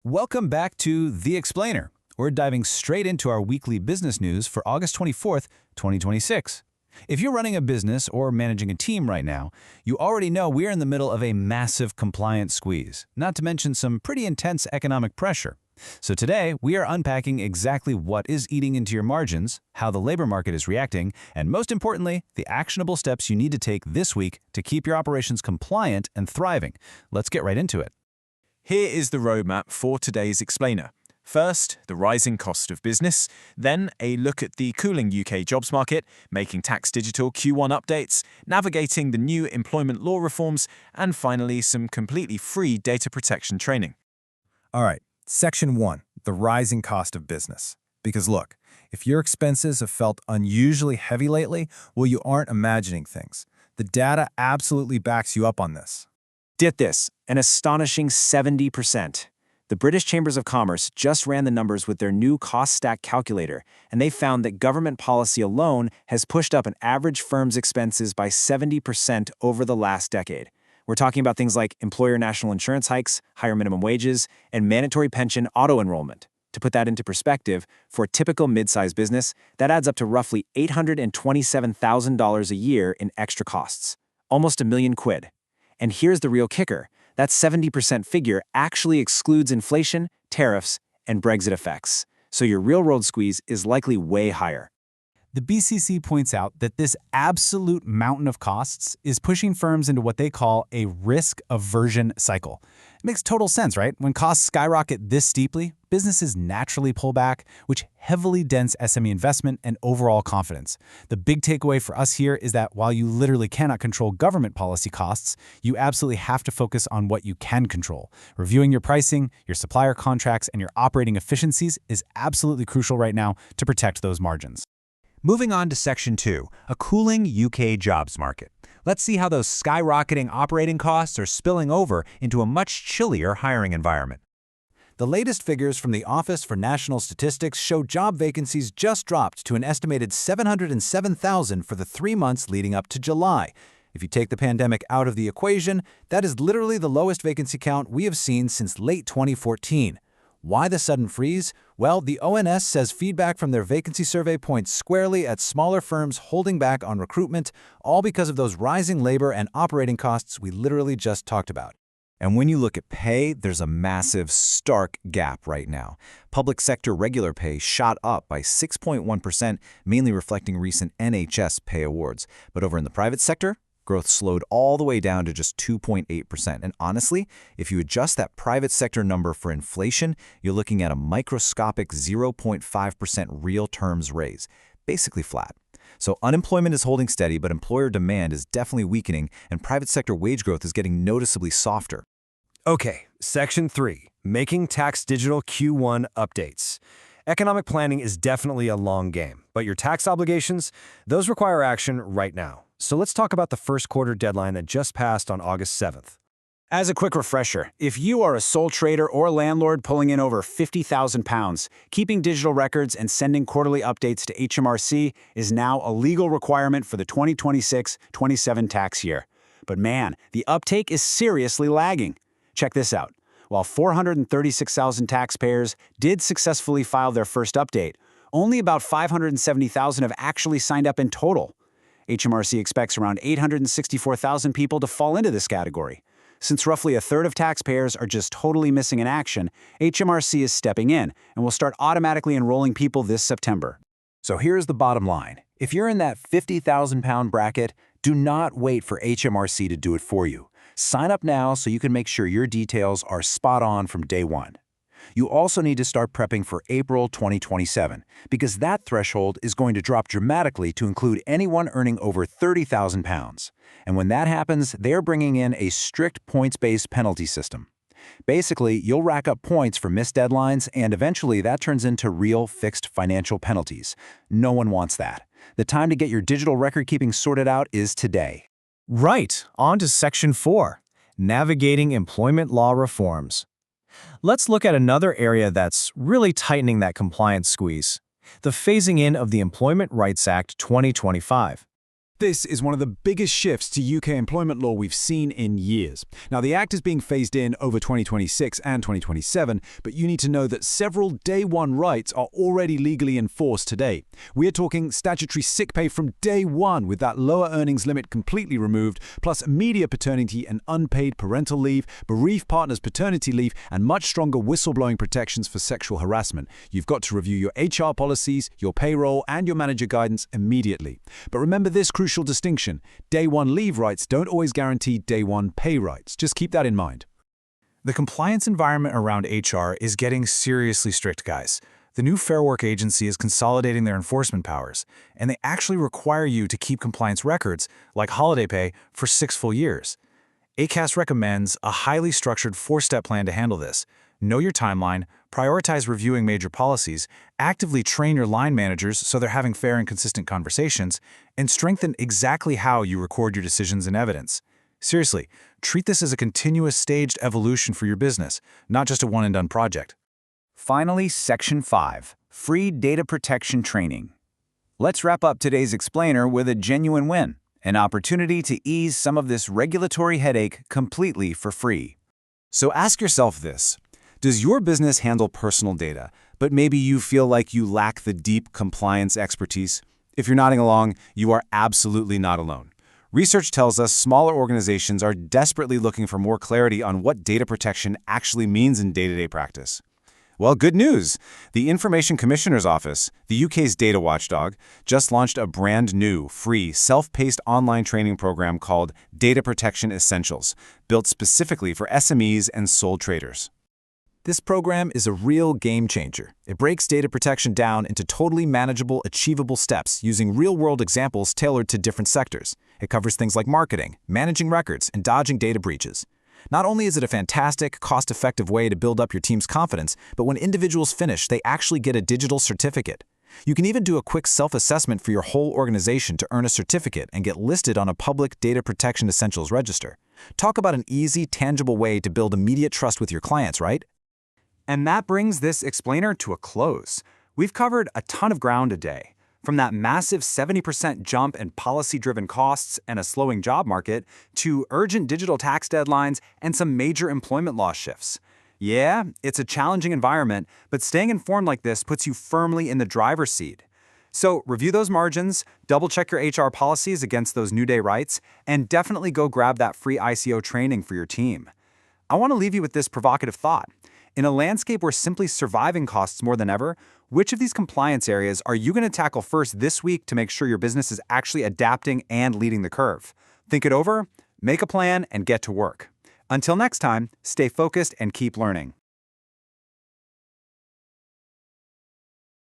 Welcome back to The Explainer. We're diving straight into our weekly business news for August 24th, 2026. If you're running a business or managing a team right now, you already know we're in the middle of a massive compliance squeeze, not to mention some pretty intense economic pressure. So today, we are unpacking exactly what is eating into your margins, how the labor market is reacting, and most importantly, the actionable steps you need to take this week to keep your operations compliant and thriving. Let's get right into it. Here is the roadmap for today's explainer. First, the rising cost of business, then a look at the cooling UK jobs market, making tax digital Q1 updates, navigating the new employment law reforms, and finally some completely free data protection training. All right, Section 1, the rising cost of business. Because look, if your expenses have felt unusually heavy lately, well, you aren't imagining things. The data absolutely backs you up on this. Get this, an astonishing 70%. The British Chambers of Commerce just ran the numbers with their new cost stack calculator, and they found that government policy alone has pushed up an average firm's expenses by 70% over the last decade. We're talking about things like employer national insurance hikes, higher minimum wages, and mandatory pension auto-enrollment. To put that into perspective, for a typical mid-sized business, that adds up to roughly $827,000 a year in extra costs. Almost £1,000,000. And here's the real kicker. That 70% figure actually excludes inflation, tariffs, and Brexit effects. So your real-world squeeze is likely way higher. The BCC points out that this absolute mountain of costs is pushing firms into what they call a risk aversion cycle. It makes total sense, right? When costs skyrocket this steeply, businesses naturally pull back, which heavily dents SME investment and overall confidence. The big takeaway for us here is that while you literally cannot control government policy costs, you absolutely have to focus on what you can control. Reviewing your pricing, your supplier contracts, and your operating efficiencies is absolutely crucial right now to protect those margins. Moving on to Section 2, a cooling UK jobs market. Let's see how those skyrocketing operating costs are spilling over into a much chillier hiring environment. The latest figures from the Office for National Statistics show job vacancies just dropped to an estimated 707,000 for the 3 months leading up to July. If you take the pandemic out of the equation, that is literally the lowest vacancy count we have seen since late 2014. Why the sudden freeze? Well, the ONS says feedback from their vacancy survey points squarely at smaller firms holding back on recruitment, all because of those rising labor and operating costs we literally just talked about. And when you look at pay, there's a massive, stark gap right now. Public sector regular pay shot up by 6.1%, mainly reflecting recent NHS pay awards. But over in the private sector, growth slowed all the way down to just 2.8%. And honestly, if you adjust that private sector number for inflation, you're looking at a microscopic 0.5% real terms raise, basically flat. So unemployment is holding steady, but employer demand is definitely weakening, and private sector wage growth is getting noticeably softer. Okay, Section 3, making tax digital Q1 updates. Economic planning is definitely a long game, but your tax obligations, those require action right now. So let's talk about the first quarter deadline that just passed on August 7th. As a quick refresher, if you are a sole trader or landlord pulling in over £50,000, keeping digital records and sending quarterly updates to HMRC is now a legal requirement for the 2026-27 tax year. But man, the uptake is seriously lagging. Check this out. While 436,000 taxpayers did successfully file their first update, only about 570,000 have actually signed up in total. HMRC expects around 864,000 people to fall into this category. Since roughly a third of taxpayers are just totally missing in action, HMRC is stepping in and will start automatically enrolling people this September. So here's the bottom line. If you're in that £50,000 bracket, do not wait for HMRC to do it for you. Sign up now so you can make sure your details are spot on from day one. You also need to start prepping for April 2027, because that threshold is going to drop dramatically to include anyone earning over £30,000. And when that happens, they're bringing in a strict points-based penalty system. Basically, you'll rack up points for missed deadlines, and eventually that turns into real fixed financial penalties. No one wants that. The time to get your digital record-keeping sorted out is today. Right, on to Section 4, navigating employment law reforms. Let's look at another area that's really tightening that compliance squeeze, the phasing in of the Employment Rights Act 2025. This is one of the biggest shifts to UK employment law we've seen in years. Now, the Act is being phased in over 2026 and 2027, but you need to know that several day one rights are already legally enforced today. We're talking statutory sick pay from day one with that lower earnings limit completely removed, plus immediate paternity and unpaid parental leave, bereaved partners' paternity leave, and much stronger whistleblowing protections for sexual harassment. You've got to review your HR policies, your payroll, and your manager guidance immediately. But remember this crucial distinction. Day one leave rights don't always guarantee day one pay rights. Just keep that in mind. The compliance environment around HR is getting seriously strict, guys. The new Fair Work Agency is consolidating their enforcement powers, and they actually require you to keep compliance records, like holiday pay, for 6 full years. ACAS recommends a highly structured 4-step plan to handle this. Know your timeline, prioritize reviewing major policies, actively train your line managers so they're having fair and consistent conversations, and strengthen exactly how you record your decisions and evidence. Seriously, treat this as a continuous staged evolution for your business, not just a one-and-done project. Finally, Section 5, Free Data Protection Training. Let's wrap up today's explainer with a genuine win, an opportunity to ease some of this regulatory headache completely for free. So ask yourself this. Does your business handle personal data, but maybe you feel like you lack the deep compliance expertise? If you're nodding along, you are absolutely not alone. Research tells us smaller organizations are desperately looking for more clarity on what data protection actually means in day-to-day practice. Well, good news! The Information Commissioner's Office, the UK's data watchdog, just launched a brand new, free, self-paced online training program called Data Protection Essentials, built specifically for SMEs and sole traders. This program is a real game changer. It breaks data protection down into totally manageable, achievable steps using real-world examples tailored to different sectors. It covers things like marketing, managing records, and dodging data breaches. Not only is it a fantastic, cost-effective way to build up your team's confidence, but when individuals finish, they actually get a digital certificate. You can even do a quick self-assessment for your whole organization to earn a certificate and get listed on a public Data Protection Essentials register. Talk about an easy, tangible way to build immediate trust with your clients, right? And that brings this explainer to a close. We've covered a ton of ground today. From that massive 70% jump in policy-driven costs and a slowing job market, to urgent digital tax deadlines and some major employment law shifts. Yeah, it's a challenging environment, but staying informed like this puts you firmly in the driver's seat. So review those margins, double-check your HR policies against those new day rights, and definitely go grab that free ICO training for your team. I want to leave you with this provocative thought. In a landscape where simply surviving costs more than ever, which of these compliance areas are you going to tackle first this week to make sure your business is actually adapting and leading the curve? Think it over, make a plan, and get to work. Until next time, stay focused and keep learning.